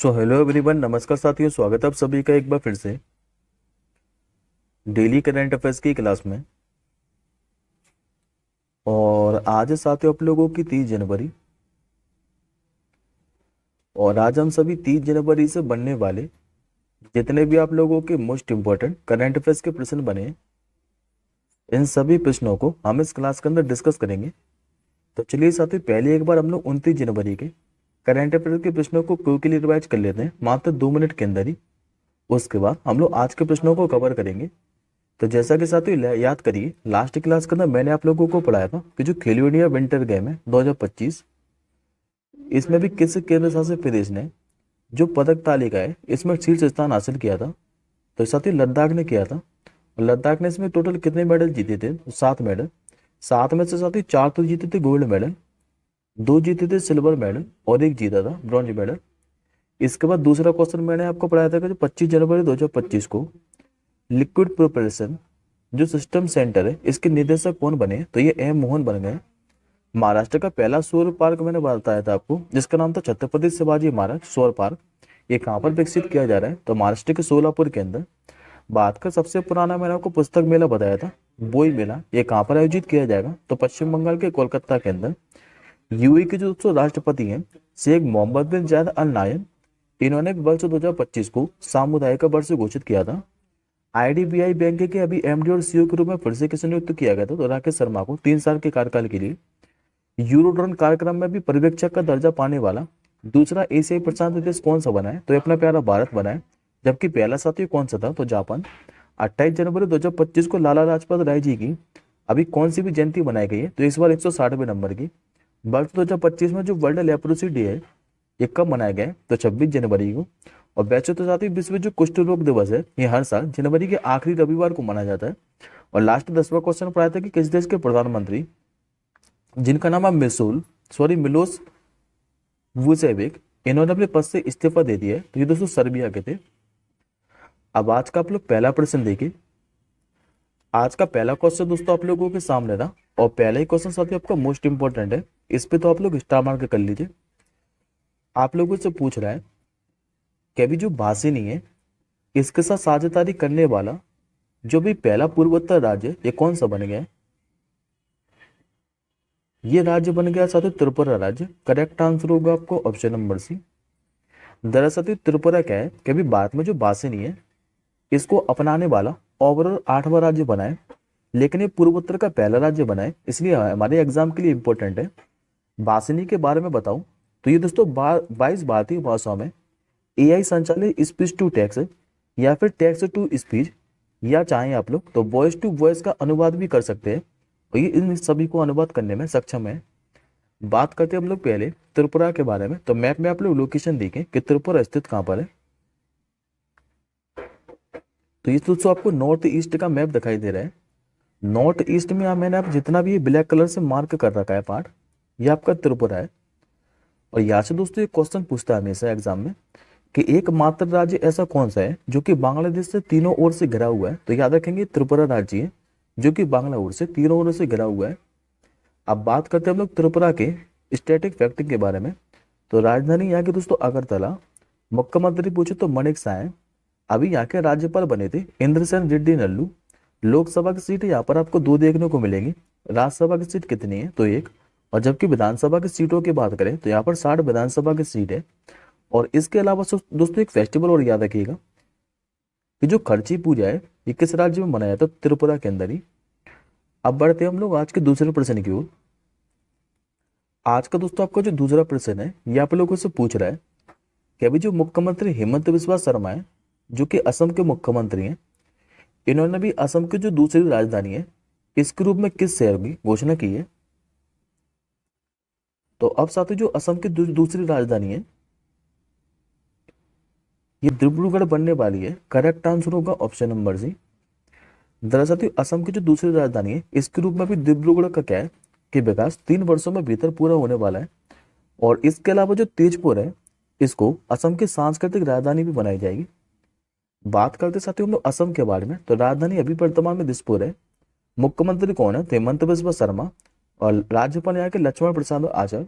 So hello everyone, नमस्कार साथियों। स्वागत है आप सभी का एक बार फिर से डेली करंट अफेयर्स की क्लास में। और आज है साथियों आप लोगों की 30 जनवरी। और आज हम सभी 30 जनवरी से बनने वाले जितने भी आप लोगों के मोस्ट इंपॉर्टेंट करंट अफेयर्स के प्रश्न बने हैं, इन सभी प्रश्नों को हम इस क्लास के अंदर डिस्कस करेंगे। तो चलिए साथियों, पहले एक बार हम लोग 29 जनवरी के करंट अफेयर्स के प्रश्नों को क्विकली रिवाइज कर लेते हैं मात्र 2 मिनट के अंदर ही। उसके बाद हम लोग आज के प्रश्नों को कवर करेंगे। तो जैसा कि साथियों याद करिए, लास्ट क्लास के अंदर मैंने आप लोगों को पढ़ाया था कि जो खेलो इंडिया विंटर गेम है 2025, इसमें भी किस केंद्र शासित प्रदेश ने जो पदक तालिका है इसमें शीर्ष स्थान हासिल किया था। तो साथियों लद्दाख ने किया था। और लद्दाख ने इसमें टोटल कितने मेडल जीते थे? तो 7 मेडल। 7 में से साथियों 4 तो जीते थे गोल्ड मेडल, 2 जीते थे सिल्वर मेडल और 1 जीता था ब्रॉन्ज मेडल। इसके बाद दूसरा क्वेश्चन मैंने आपको पढ़ाया था कि जो 25 जनवरी 2025 को लिक्विड प्रोपल्शन जो सिस्टम सेंटर है इसके निदेशक कौन बने? तो ये एम मोहन बन गए। महाराष्ट्र का पहला सौर पार्क मैंने बताया था आपको, जिसका नाम था छत्रपति शिवाजी महाराज सौर पार्क। ये कहाँ पर विकसित किया जा रहा है? तो महाराष्ट्र के सोलापुर के अंदर। बात का सबसे पुराना मैंने आपको पुस्तक मेला बताया था, बोई मेला। ये कहाँ पर आयोजित किया जाएगा? तो पश्चिम बंगाल के कोलकाता के अंदर। यूएई के जो दोस्तों राष्ट्रपति हैं शेख मोहम्मद बिन जायद अल नायन, इन्होंने वर्ष 2025 को सामुदायिक वर्ष घोषित किया था। आईडीबीआई बैंक के अभी एमडी और सीईओ के रूप में फिर से किसे नियुक्त किया गया था? तो राकेश शर्मा को 3 साल के कार्यकाल के लिए। यूरोड्रोन कार्यक्रम में भी पर्यवेक्षक का दर्जा पाने वाला दूसरा एशियाई प्रशांत देश कौन सा बना है? तो अपना प्यारा भारत बना है। जबकि पहला साथी कौन सा था? तो जापान। 28 जनवरी 2025 को लाला लाजपत राय जी की अभी कौन सी भी जयंती बनाई गई है? तो इस बार 160वें नंबर की। वर्ष 2025 में जो वर्ल्ड लेप्रोसी डे है ये कब मनाया गया है? तो 26 जनवरी को। और वैसे तो साथ ही विश्व जो कुष्ठ रोग दिवस है ये हर साल जनवरी के आखिरी रविवार को मनाया जाता है। और लास्ट 10वां क्वेश्चन पढ़ाया था कि किस देश के प्रधानमंत्री जिनका नाम है मिलोस वुसेविक, इन्होंने अपने पद से इस्तीफा दे दिया है। तो ये दोस्तों सर्बिया के थे। अब आज का आप लोग पहला प्रश्न देखिए। आज का पहला क्वेश्चन दोस्तों आप लोगों के सामने था और पहला ही क्वेश्चन साथियों आपका मोस्ट इंपॉर्टेंट है। इस पे तो आप लोग स्टार मार्क कर लीजिए। आप लोगों से पूछ रहा है कि अभी जो भाषिनी है इसके साथ साझेदारी करने वाला जो भी पहला पूर्वोत्तर राज्य ये कौन सा बन गया? ये राज्य बन गया साथियों त्रिपुरा राज्य। करेक्ट आंसर होगा आपको ऑप्शन नंबर सी। दरअसल त्रिपुरा क्या है कि अभी भारत में जो भाषिनी है इसको अपनाने वाला ओवरऑल 8वां राज्य बना है, लेकिन ये पूर्वोत्तर का पहला राज्य बना है, इसलिए हमारे एग्जाम के लिए इंपॉर्टेंट है। भाषिनी के बारे में बताऊं तो ये दोस्तों 22 भारतीय भाषाओं में एआई संचालित स्पीच टू टेक्स्ट या फिर टेक्स्ट टू स्पीच या चाहें आप लोग तो वॉइस टू वॉइस का अनुवाद भी कर सकते हैं। और ये इन सभी को अनुवाद करने में सक्षम है। बात करते हैं हम लोग पहले त्रिपुरा के बारे में। तो मैप में आप लोग लोकेशन देखें कि त्रिपुरा स्थित कहाँ पर है। तो ये दोस्तों आपको नॉर्थ ईस्ट का मैप दिखाई दे रहा है। नॉर्थ ईस्ट में मैंने आप जितना भी ब्लैक कलर से मार्क कर रखा है पार्ट, ये आपका त्रिपुरा है। और यहाँ से दोस्तों एक क्वेश्चन पूछता है हमेशा एग्जाम में कि एकमात्र राज्य ऐसा कौन सा है जो कि बांग्लादेश से तीनों ओर से घिरा हुआ है? तो याद रखेंगे त्रिपुरा राज्य है जो कि बांग्लादेश से तीनों ओर से घिरा हुआ है। अब बात करते हैं हम लोग त्रिपुरा के स्टैटिक फैक्ट के बारे में। तो राजधानी यहाँ के दोस्तों अगरतला। मुख्यमंत्री पूछे तो माणिक साय। अभी यहाँ के राज्यपाल बने थे इंद्रसेन रेड्डी नल्लू। लोकसभा की सीट यहाँ पर आपको 2 देखने को मिलेंगी। राज्यसभा की सीट कितनी है? तो 1। और जबकि विधानसभा की सीटों की बात करें तो यहाँ पर 60 विधानसभा की सीट है। और इसके अलावा दोस्तों एक फेस्टिवल और याद रखिएगा कि जो खर्ची पूजा है ये किस राज्य में मनाया जाता है? त्रिपुरा के अंदर ही। अब बढ़ते हैं हम लोग आज के दूसरे प्रश्न की ओर। आज का दोस्तों आपका जो दूसरा प्रश्न है ये आप लोगों से पूछ रहा है कि अभी जो मुख्यमंत्री हेमंत बिस्वा शर्मा है जो कि असम के मुख्यमंत्री हैं, इन्होंने भी असम की जो दूसरी राजधानी है इसके रूप में किस शहर की घोषणा की है? तो अब साथियों जो असम की दूसरी राजधानी है ये डिब्रूगढ़ बनने वाली है। करेक्ट आंसर होगा ऑप्शन नंबर सी। दरअसल असम की जो दूसरी राजधानी है इसके रूप में भी डिब्रूगढ़ का क्या है कि विकास 3 वर्षों में भीतर पूरा होने वाला है। और इसके अलावा जो तेजपुर है इसको असम की सांस्कृतिक राजधानी भी बनाई जाएगी। बात करते साथियों हम लोग असम के बारे में। तो राजधानी अभी वर्तमान में दिसपुर है। मुख्यमंत्री कौन है? तो हेमंत बिस्वा शर्मा। और राज्यपाल यहाँ के लक्ष्मण प्रसाद आचार्य।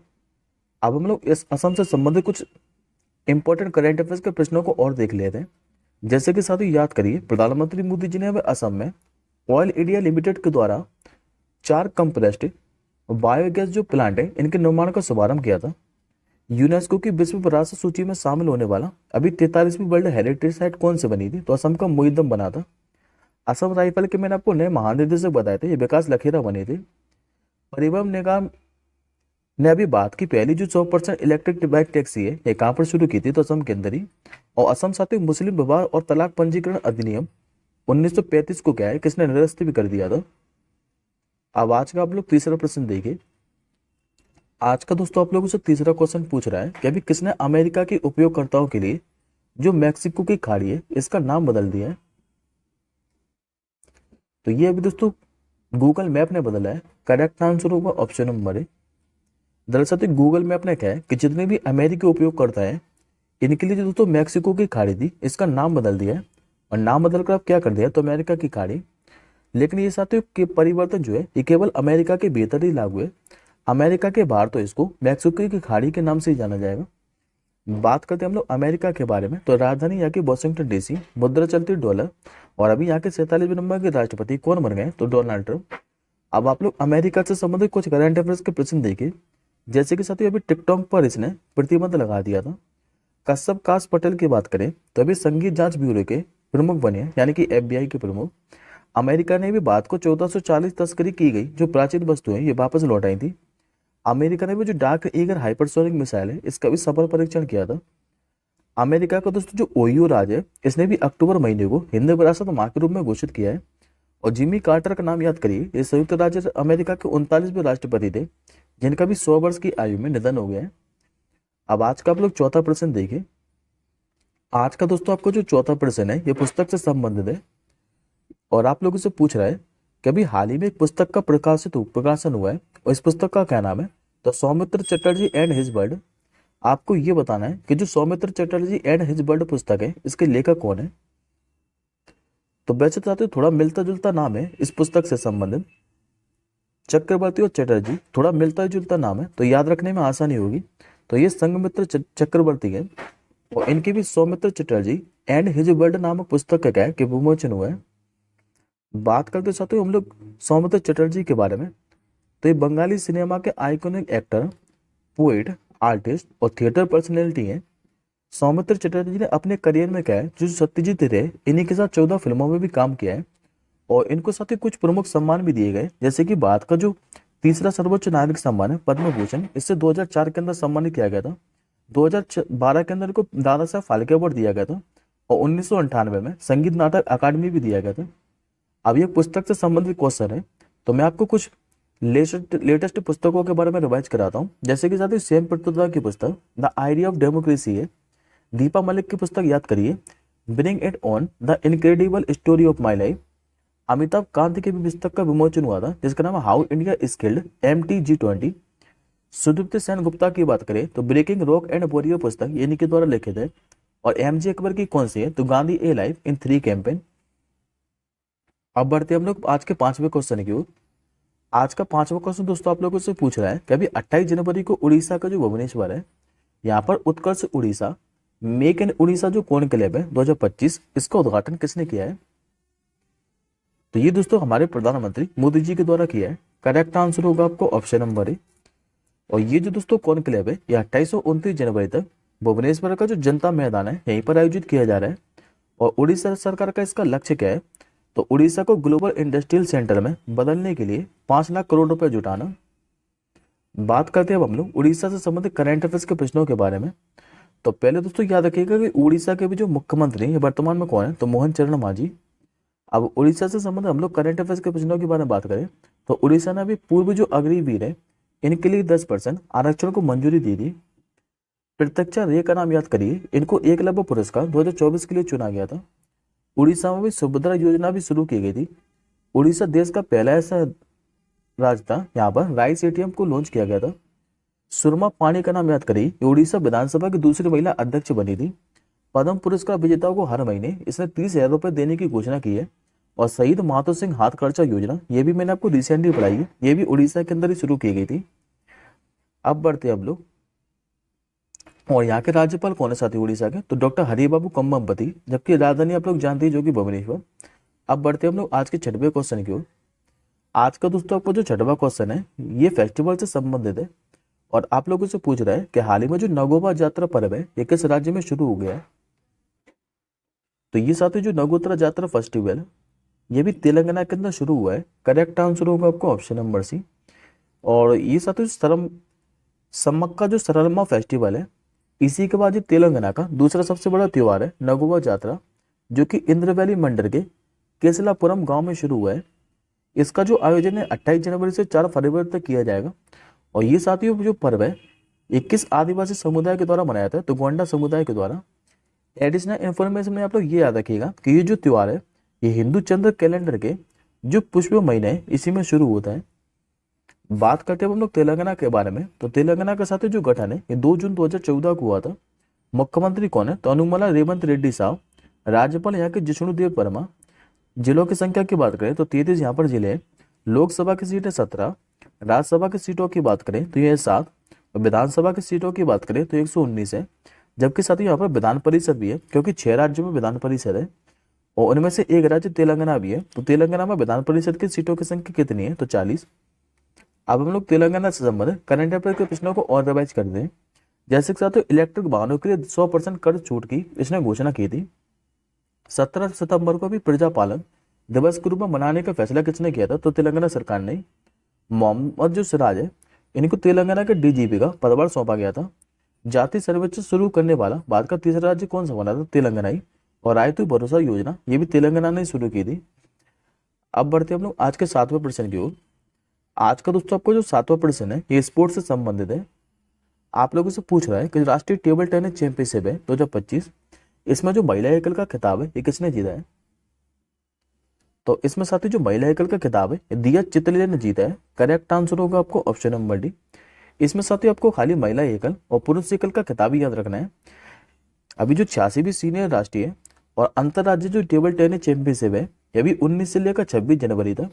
अब हम लोग इस असम से संबंधित कुछ इंपॉर्टेंट करंट अफेयर्स के प्रश्नों को और देख लेते हैं। जैसे कि साथियों याद करिए, प्रधानमंत्री मोदी जी ने हमें असम में ऑयल इंडिया लिमिटेड के द्वारा 4 कंप्रेस्ड बायोगैस जो प्लांट है इनके निर्माण का शुभारंभ किया था। यूनेस्को की विश्व विरासत सूची में शामिल होने वाला अभी 43वीं वर्ल्ड हेरिटेज साइट कौन से बनी थी? तो असम का मोईदम बना था। असम राइफल के मैंने आपको नए महानिदेशक बताए थे, ये विकास लखेरा बने थे। परिवहन निगम ने अभी बात की पहली जो 100% इलेक्ट्रिक बाइक टैक्सी है ये कहाँ पर शुरू की थी? तो असम के अंदर ही। और असम साथ ही मुस्लिम विवाह और तलाक पंजीकरण अधिनियम 1935 को क्या है किसने निरस्त भी कर दिया था। अब आज का आप लोग तीसरा प्रश्न देखिए। आज का दोस्तों आप लोगों से तीसरा क्वेश्चन पूछ रहा है कि अभी किसने अमेरिका के उपयोगकर्ताओं के लिए जो मैक्सिको की खाड़ी है इसका नाम बदल दिया है? तो ये अभी दोस्तों गूगल मैप ने बदला है। करेक्ट आंसर होगा ऑप्शन नंबर ए। दरअसल गूगल मैप ने क्या है कि जितने भी अमेरिकी उपयोगकर्ता हैं इनके लिए जो दोस्तों मैक्सिको की खाड़ी थी इसका नाम बदल दिया है। और नाम बदलकर अब क्या कर दिया तो अमेरिका की खाड़ी। लेकिन ये साथियों के परिवर्तन जो है ये केवल अमेरिका के भीतर ही लागू है। अमेरिका के बाहर तो इसको मैक्सिको की खाड़ी के नाम से ही जाना जाएगा। बात करते हैं हम लोग अमेरिका के बारे में, तो राजधानी यहाँ की वॉशिंगटन डीसी, मुद्रा चलती $। और अभी यहाँ के 47वें नंबर के राष्ट्रपति कौन बन गए? तो डोनाल्ड ट्रंप। अब आप लोग अमेरिका से संबंधित कुछ करंट अफेयर्स के प्रश्न देखिए। जैसे कि साथियों अभी टिकटॉक पर इसने प्रतिबंध लगा दिया था। कश्यप काश पटेल की बात करें तो अभी संगीत जांच ब्यूरो के प्रमुख बने, यानी कि FBI के प्रमुख। अमेरिका ने भी बात को 1440 तस्करी की गई जो प्राचीन वस्तुएं ये वापस लौटाई थी। अमेरिका ने भी जो डार्क ईगल हाइपरसोनिक मिसाइल है इसका भी सफल परीक्षण किया था। अमेरिका का दोस्तों जो ओहियो राज्य है इसने भी अक्टूबर महीने को हिंद विरासत माह के रूप में घोषित किया है। और जिमी कार्टर का नाम याद करिए, ये संयुक्त राज्य अमेरिका के 39वें राष्ट्रपति थे जिनका भी 100 वर्ष की आयु में निधन हो गया है। अब आज का आप लोग चौथा प्रश्न देखिए। आज का दोस्तों आपको जो चौथा प्रश्न है ये पुस्तक से संबंधित है। और आप लोगों से पूछ रहा है कि अभी हाल ही में एक पुस्तक का प्रकाशन हुआ है और इस पुस्तक का क्या नाम है? तो Soumitra Chatterjee and his bird. आपको ये बताना है कि जो Soumitra Chatterjee and his bird पुस्तक है इसके लेखक कौन है? तो वैसे तो थोड़ा मिलता जुलता नाम है इस पुस्तक से संबंधित। चक्रवर्ती और चटर्जी थोड़ा मिलता जुलता नाम है तो याद रखने में आसानी होगी। तो ये संघमित्र चक्रवर्ती है और इनके भी Soumitra Chatterjee and his bird नामक पुस्तक का क्या है कि विमोचन हुआ है। बात करते साथियों हम लोग सौमित्र चटर्जी के बारे में, तो ये बंगाली सिनेमा के आइकॉनिक एक्टर, पोएट, आर्टिस्ट और थिएटर पर्सनैलिटी हैं। सौमित्र चटर्जी ने अपने करियर में क्या है जो सत्यजीत रे इन्हीं के साथ 14 फिल्मों में भी काम किया है। और इनको साथ ही कुछ प्रमुख सम्मान भी दिए गए, जैसे कि बात का जो तीसरा सर्वोच्च नागरिक सम्मान है पद्म भूषण, इससे 2004 के अंदर सम्मानित किया गया था। 2012 के अंदर को दादा साहब फाल्के अवार्ड दिया गया था और 1998 में संगीत नाटक अकादमी भी दिया गया था। अब ये पुस्तक से संबंधित क्वेश्चन है तो मैं आपको कुछ लेटेस्ट पुस्तकों के बारे में रिवाइज कराता हूँ। जैसे कि साथ ही सेम प्रतुदा की पुस्तक द आइडिया ऑफ डेमोक्रेसी है। दीपा मलिक की पुस्तक याद करिए, bring it on the incredible story of my life. Amitabh Kant की भी पुस्तक का विमोचन हुआ था जिसका नाम है how India skilled MTG20। Sudipta Sen Gupta की बात करें तो ब्रेकिंग रॉक एंड वॉरियर पुस्तक इन्हीं के द्वारा लिखित है। और MJ अकबर की कौन सी है? तो गांधी ए लाइफ इन 3 कैंपेन। अब बढ़ते हम लोग आज के 5वें क्वेश्चन की ओर। आज का 5वां क्वेश्चन दोस्तों आप लोगों से पूछ रहा है कि अभी 28 जनवरी को उड़ीसा का जो भुवनेश्वर है यहाँ पर उत्कर्ष उड़ीसा मेक इन उड़ीसा जो कॉन्क्लेव है 2025 इसका उद्घाटन किसने किया है? तो ये दोस्तों हमारे प्रधानमंत्री मोदी जी के द्वारा किया है। करेक्ट आंसर होगा आपको ऑप्शन नंबर ए। और ये जो दोस्तों कॉन्क्लेव है ये 28 से 29 जनवरी तक भुवनेश्वर का जो जनता मैदान है यहीं पर आयोजित किया जा रहा है। और उड़ीसा सरकार का इसका लक्ष्य क्या है? तो उड़ीसा को ग्लोबल इंडस्ट्रियल सेंटर में बदलने के लिए 5 लाख करोड़ रुपए जुटाना। बात करते हैं अब हम लोग उड़ीसा से संबंधित करंट अफेयर्स के प्रश्नों के बारे में। तो पहले दोस्तों याद रखिएगा कि उड़ीसा के भी जो मुख्यमंत्री हैं वर्तमान में कौन है? तो मोहन चरण मांझी। अब उड़ीसा से संबंधित हम लोग करंट अफेयर्स के प्रश्नों के बारे में बात करें तो उड़ीसा ने अभी पूर्व जो अग्निवीर है इनके लिए 10% आरक्षण को मंजूरी दे दी। प्रत्यक्षा रे का नाम याद करिए, इनको एकलव्य पुरस्कार 2024 के लिए चुना गया था। उड़ीसा में भी सुभद्रा योजना भी शुरू की गई थी। उड़ीसा देश का पहला ऐसा राज्य था यहाँ पर राइस ATM को लॉन्च किया गया था। सुरमा पानी का नाम याद करिए, उड़ीसा विधानसभा की दूसरी महिला अध्यक्ष बनी थी। पद्म पुरस्कार विजेताओं को हर महीने इसने 30,000 रुपए देने की घोषणा की है। और शहीद माधो सिंह हाथ खर्चा योजना ये भी मैंने आपको रिसेंटली पढ़ाई है, ये भी उड़ीसा के अंदर ही शुरू की गई थी। अब बढ़ते हम लोग और यहाँ के राज्यपाल कौन है साथी उड़ीसा के? तो डॉक्टर हरिबाबू कम्बमपति, जबकि राजधानी आप लोग जानते हैं जो कि भुवनेश्वर। अब बढ़ते हैं हम लोग आज के छठवें क्वेश्चन की ओर। आज का दोस्तों आपको जो छठवां क्वेश्चन है ये फेस्टिवल से संबंधित है और आप लोगों से पूछ रहा है कि हाल ही में जो नगोबा यात्रा पर्व है ये किस राज्य में शुरू हो गया है? तो ये साथी जो नगोत्रा यात्रा फेस्टिवल है ये भी तेलंगाना के अंदर शुरू हुआ है। करेक्ट आंसर होगा आपको ऑप्शन नंबर सी। और ये साथी सम्मक्का जो सरलम्मा फेस्टिवल है इसी के बाद ये तेलंगाना का दूसरा सबसे बड़ा त्योहार है नगोबा यात्रा, जो कि इंद्रवैली मंडल के केसलापुरम गांव में शुरू हुआ है। इसका जो आयोजन है 28 जनवरी से 4 फरवरी तक किया जाएगा। और ये साथियों जो पर्व है ये किस आदिवासी समुदाय के द्वारा मनाया जाता है? तो गोंडा समुदाय के द्वारा। एडिशनल इन्फॉर्मेशन में आप लोग ये याद रखिएगा कि ये जो त्योहार है ये हिंदू चंद्र कैलेंडर के जो पुष्य महीने है इसी में शुरू होता है। बात करते हैं हम लोग तेलंगाना के बारे में। तो तेलंगाना के साथ जो गठन है ये 2 जून 2014 को हुआ था। मुख्यमंत्री कौन है? तो अनुमला रेवंत रेड्डी साहब। राज्यपाल यहाँ के जिष्णुदेव वर्मा। जिलों की संख्या की बात करें तो 33 यहाँ पर जिले हैं। लोकसभा की सीटें 17। राज्यसभा की सीटों की बात करें तो यह 7 और विधानसभा की सीटों की बात करें तो 119 है। जबकि साथ ही यहाँ पर विधान परिषद भी है, क्योंकि 6 राज्यों में विधान परिषद है और उनमें से एक राज्य तेलंगाना भी है। तो तेलंगाना में विधान परिषद की सीटों की संख्या कितनी है? तो 40। अब हम लोग तेलंगाना से संबंधित करंट अफेयर के प्रश्नों को और रिवाइज कर दें। जैसे कि साथियों इलेक्ट्रिक वाहनों के लिए 100% कर छूट की इसने घोषणा की थी। 17 सितंबर को भी प्रजापालन दिवस के रूप में मनाने का फैसला किसने किया था? तो तेलंगाना सरकार ने। मोहम्मद जो सिराज है इनको तेलंगाना के डीजीपी का पदभार सौंपा गया था। जाति सर्वेक्षण शुरू करने वाला भारत का तीसरा राज्य कौन सा बना था? तेलंगाना ही। और रायतु भरोसा योजना ये भी तेलंगाना ने शुरू की थी। अब बढ़ते हम लोग आज के 7वें प्रश्न की ओर। आज का दोस्तों आपको जो 7वां प्रश्न है ये स्पोर्ट्स से संबंधित है। आप लोगों से पूछ रहा है कि राष्ट्रीय टेबल टेनिस चैंपियनशिप है 2025 इसमें जो महिला एकल का खिताब है ये किसने जीता है? तो इसमें साथी जो महिला एकल का खिताब है ये दिया चितले ने जीता है। करेक्ट आंसर होगा आपको ऑप्शन नंबर डी। इसमें साथी आपको खाली महिला एकल और पुरुष एकल का खिताब ही याद रखना है। अभी जो 86वीं सीनियर राष्ट्रीय और अंतर्राज्यीय जो टेबल टेनिस चैंपियनशिप है ये भी 19 से लेकर 26 जनवरी तक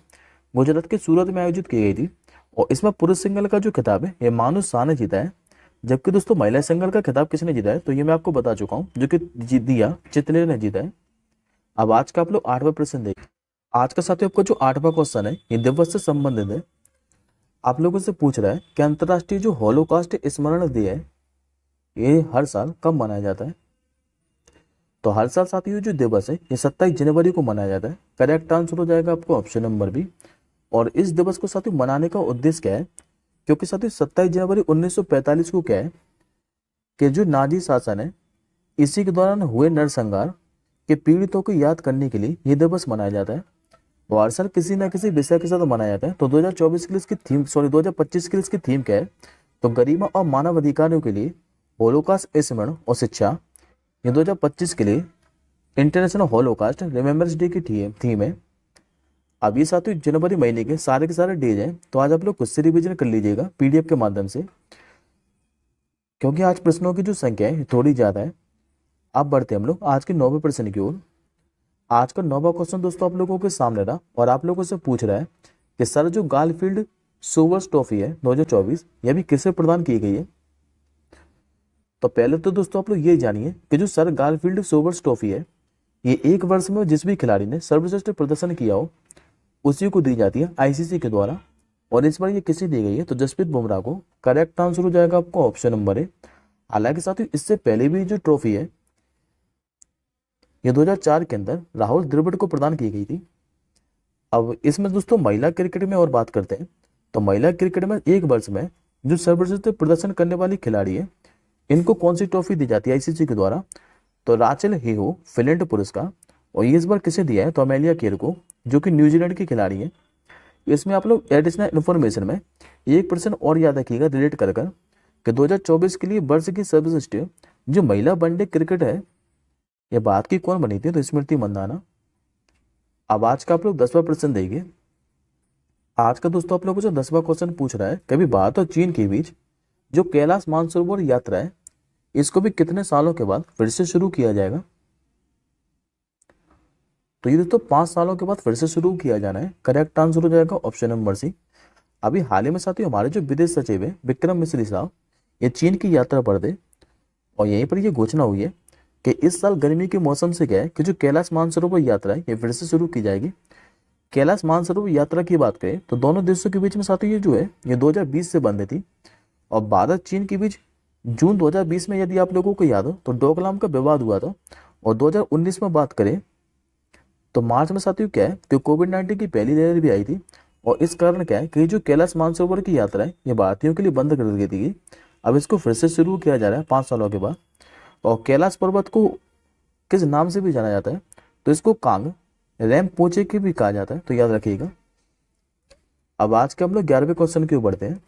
गुजरात के सूरत में आयोजित की गई थी। और इसमें पुरुष सिंगल का जो खिताब है ये मानुष शाह ने जीता है। जबकि दोस्तों महिला सिंगल का खिताब किसने जीता है? तो ये मैं आपको बता चुका हूँ, जो कि दिया चितले ने जीता है। अब आज का आप लोग 8वां प्रश्न देखिए। आज का साथियों आपको जो 8वां क्वेश्चन है ये दिवस से संबंधित है। आप लोगों से पूछ रहा है कि अंतर्राष्ट्रीय जो हॉलोकास्ट स्मरण दिवस है ये हर साल कब मनाया जाता है? तो हर साल साथियों जो दिवस है ये 27 जनवरी को मनाया जाता है। करेक्ट आंसर हो जाएगा आपको ऑप्शन नंबर बी। और इस दिवस को साथियों मनाने का उद्देश्य क्या है? क्योंकि साथियों 27 जनवरी 1945 को क्या है कि जो नाजी शासन है इसी के दौरान हुए नरसंहार के पीड़ितों को याद करने के लिए ये दिवस मनाया जाता है। और हर साल किसी न किसी विषय के साथ मनाया जाता है। तो 2024 के लिए इसकी थीम 2025 के लिए इसकी थीम क्या है? तो गरिमा और मानव अधिकारों के लिए होलोकास्ट स्मरण और शिक्षा। ये 2025 के लिए इंटरनेशनल होलोकास्ट रिमेम्बरेंस डे की थीम है। अब ये साथियों जनवरी महीने के सारे डेज हैं, तो आज आप लोग खुद से रिविजन कर लीजिएगा पीडीएफ के माध्यम से, क्योंकि आज प्रश्नों की जो संख्या है थोड़ी ज्यादा है। अब बढ़ते हम लोग आज के 9वें प्रश्न की ओर। आज का 9वां क्वेश्चन दोस्तों आप लोगों के सामने रहा और आप लोगों से पूछ रहा है कि सर जो गारफील्ड सोबर्स ट्रॉफी है 2024 यह भी किसे प्रदान की गई है? तो पहले तो दोस्तों आप लोग ये जानिए कि जो सर गारफील्ड सोबर्स ट्रॉफी है ये एक वर्ष में जिस भी खिलाड़ी ने सर्वश्रेष्ठ प्रदर्शन किया हो उसी को दी जाती है आईसीसी के द्वारा। और इस बार ये किसे दी गई है? तो जसप्रीत बुमराह को। करेक्ट आंसर हो जाएगा आपको ऑप्शन नंबर ए। हालांकि साथियों इससे पहले भी जो ट्रॉफी है ये 2004 के अंदर राहुल द्रविड़ को प्रदान की गई थी। अब इसमें दोस्तों महिला क्रिकेट में और बात करते हैं। तो महिला क्रिकेट में एक वर्ष में जो सर्वश्रेष्ठ प्रदर्शन करने वाली खिलाड़ी है इनको कौन सी ट्रॉफी दी जाती है आईसीसी के द्वारा? तो राचेल हेहो फिनलैंड पुरस्कार। और ये इस बार किसे दिया है? तो अमेलिया केर को, जो कि न्यूजीलैंड की खिलाड़ी है। इसमें आप लोग एडिशनल इन्फॉर्मेशन में एक प्रश्न और याद रखिएगा रिलेट कर कि 2024 के लिए वर्ष की सर्वश्रेष्ठ जो महिला वनडे क्रिकेट है ये बात की कौन बनी थी? तो स्मृति मंदाना। अब आज का आप लोग 10वां प्रश्न देंगे। आज का दोस्तों आप लोगों से 10वां क्वेश्चन पूछ रहा है कभी भारत और चीन के बीच जो कैलाश मानसरोवर यात्रा है इसको भी कितने सालों के बाद फिर से शुरू किया जाएगा? तो ये दोस्तों 5 सालों के बाद फिर से शुरू किया जाना है। करेक्ट आंसर हो जाएगा ऑप्शन नंबर सी। अभी हाल ही में साथियों हमारे जो विदेश सचिव है विक्रम मिश्री साहब ये चीन की यात्रा पर थे और यहीं पर ये घोषणा हुई है कि इस साल गर्मी के मौसम से क्या है कि जो कैलाश मानसरोवर यात्रा है ये फिर से शुरू की जाएगी। कैलाश मानसरोवर यात्रा की बात करें तो दोनों देशों के बीच में साथियों ये जो है ये 2020 से बंद थी, और भारत चीन के बीच जून 2020 में, यदि आप लोगों को याद हो, तो डोकलाम का विवाद हुआ था। और 2019 में बात करें तो मार्च में साथियों क्या है कि कोविड-19 की पहली लहर भी आई थी, और इस कारण क्या है कि जो कैलाश मानसरोवर की यात्रा है ये भारतीयों के लिए बंद कर दी गई थी। अब इसको फिर से शुरू किया जा रहा है 5 सालों के बाद। और कैलाश पर्वत को किस नाम से भी जाना जाता है, तो इसको कांग रेमपोचे के भी कहा जाता है, तो याद रखिएगा। अब आज के हम लोग 11वें क्वेश्चन की ओर बढ़ते हैं।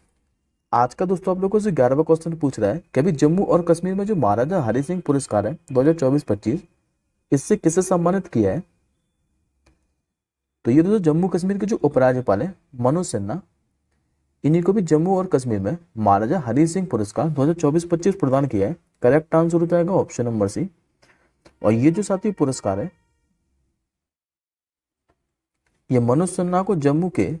आज का दोस्तों आप लोगों से 11वां क्वेश्चन पूछ रहा है कि अभी जम्मू और कश्मीर में जो महाराजा हरि सिंह पुरस्कार है 2024-25, इससे किसे सम्मानित किया है। तो ये दोस्तों जम्मू कश्मीर के जो उपराज्यपाल है मनोज सिन्हा, इन्हीं को भी जम्मू और कश्मीर में महाराजा हरि सिंह पुरस्कार 2024-25 प्रदान किया है। करेक्ट आंसर हो जाएगा ऑप्शन नंबर सी। और ये जो साथी पुरस्कार है ये मनोज सिन्हा को जम्मू के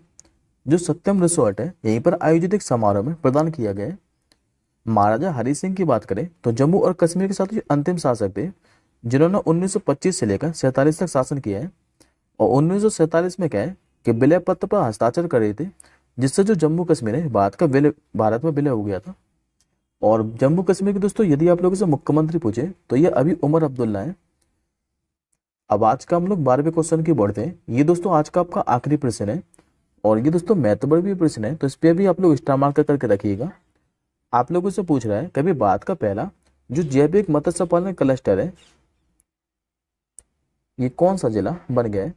जो सत्यम रिसोर्ट है यहीं पर आयोजित एक समारोह में प्रदान किया गया है। महाराजा हरि सिंह की बात करें तो जम्मू और कश्मीर के साथ जो अंतिम शासक थे जिन्होंने 1925 से लेकर 47 तक शासन किया है। और 1947 में क्या है कि विलय पत्र पर हस्ताक्षर कर रहे थे, जिससे जो जम्मू कश्मीर है भारत में विलय हो गया था। और जम्मू कश्मीर के दोस्तों यदि आप लोगों से मुख्यमंत्री पूछे तो ये अभी उमर अब्दुल्ला है। अब आज का हम लोग 12वें क्वेश्चन की बढ़ते हैं। ये दोस्तों आज का आपका आखिरी प्रश्न है, और ये दोस्तों महत्वपूर्ण भी प्रश्न है, तो इस पर भी आप लोग स्टार मार्क करके रखिएगा। आप लोगों से पूछ रहा है कभी भारत का पहला जो जैविक मत्स्य पालन क्लस्टर है ये कौन सा जिला बन गया है।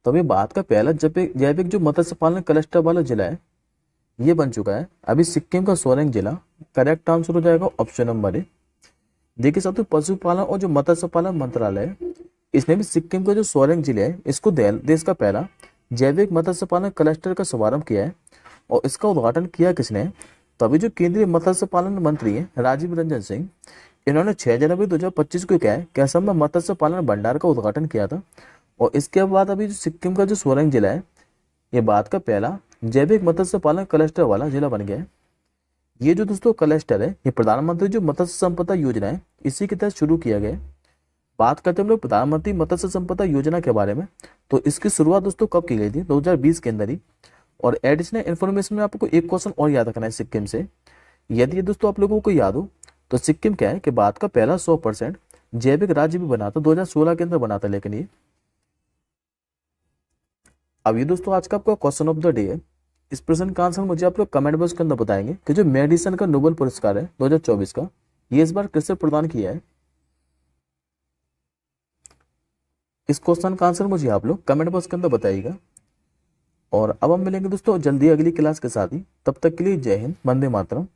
तो अभी भारत का पहला जैविक जो मत्स्य पालन क्लस्टर वाला जिला है ये बन चुका है अभी सिक्किम का सोरेंग जिला। करेक्ट आंसर हो जाएगा ऑप्शन नंबर ए। देखिए साथियों पशुपालन और जो मत्स्य पालन मंत्रालय है इसने भी सिक्किम का जो सोरेंग जिला है इसको देश का पहला जैविक मत्स्य पालन क्लस्टर का शुभारंभ किया है। और इसका उद्घाटन किया किसने, तो अभी जो केंद्रीय मत्स्य पालन मंत्री है राजीव रंजन सिंह, इन्होंने 6 जनवरी 2025 को क्या है कि असम में मत्स्य पालन भंडार का उद्घाटन किया था। और इसके बाद अभी जो सिक्किम का जो सोरेंग जिला है ये भारत का पहला जैविक मत्स्य पालन क्लस्टर वाला जिला बन गया है। ये जो दोस्तों क्लस्टर है ये प्रधानमंत्री जो मत्स्य संपदा योजना है इसी के तहत शुरू किया गया है। बात करते हैं हम लोग प्रधानमंत्री मत्स्य संपदा योजना के बारे में, तो इसकी शुरुआत दोस्तों कब की गई थी, 2020 के अंदर ही। और एडिशनल इन्फॉर्मेशन में आपको एक क्वेश्चन और याद रखना है सिक्किम से। यदि ये दोस्तों आप लोगों को याद हो तो सिक्किम क्या है कि भारत का पहला 100% जैविक राज्य भी बना था, 2016 के अंदर बना था। लेकिन ये अब ये दोस्तों आज का आपका क्वेश्चन ऑफ द डे है। इस प्रश्न का आंसर मुझे आप लोग कमेंट बॉक्स के अंदर बताएंगे कि जो मेडिसिन का नोबेल पुरस्कार है 2024 का ये इस बार किससे प्रदान किया है। इस क्वेश्चन का आंसर मुझे आप लोग कमेंट बॉक्स के अंदर बताइएगा। और अब हम मिलेंगे दोस्तों जल्दी अगली क्लास के साथ ही, तब तक के लिए जय हिंद, वंदे मातरम।